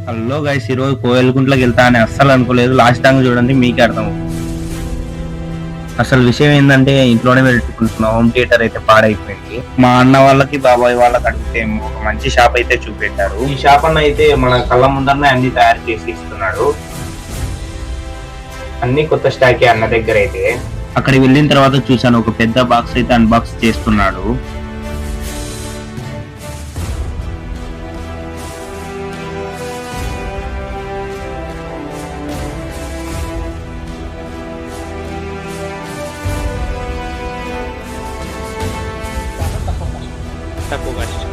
Hello guys, ఈరోజు కోయలకుంట్లోకి వెళ్తా అని అస్సలు అనుకోలేదు. లాస్ట్ టైం చూడండి, మీకే అర్థం. అసలు విషయం ఏంటంటే, ఇంట్లోనే పెట్టుకుంటున్నా. హోమ్ థియేటర్ అయితే పాడైపోయింది. మా అన్న వాళ్ళకి బాబాయ్ వాళ్ళకి అడిగితే ఒక మంచి షాప్ అయితే చూపెట్టారు. ఈ షాప్ అన్న అయితే మన కళ్ళ ముందరనే అన్ని తయారు చేసి ఇస్తున్నాడు. అన్ని కొత్త స్టాకే అన్న దగ్గర అయితే. అక్కడికి వెళ్ళిన తర్వాత చూసాను, ఒక పెద్ద బాక్స్ అయితే అన్బాక్స్ చేస్తున్నాడు. తక్కువ ఖర్చు.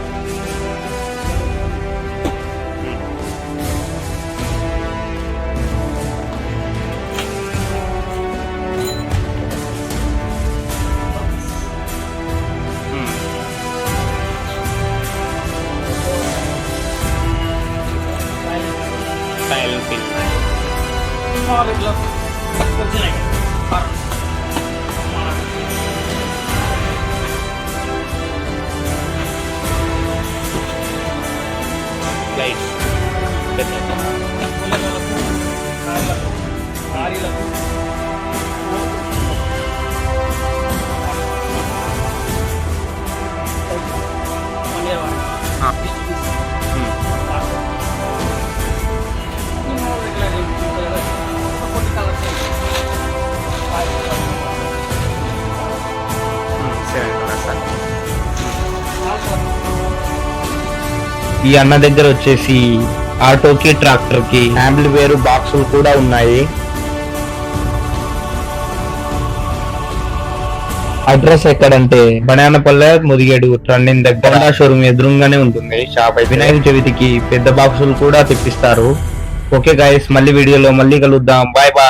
టైల్ పిన్ లైట్స్ ఈ అన్న దగ్గర వచ్చేసి ఆటోకి ట్రాక్టర్ కి హ్యాండిల్ వేరు బాక్సులు కూడా ఉన్నాయి. అడ్రస్ ఎక్కడంటే బనానపల్లె ముదిగేడు రన్నింగ్ దగ్గర షోరూమ్ ఎదురుగానే ఉంటుంది షాప్. వినాయక చవితికి పెద్ద బాక్సులు కూడా తెప్పిస్తారు. ఓకే గైస్, మళ్ళీ వీడియోలో మళ్ళీ కలుద్దాం. Bye bye.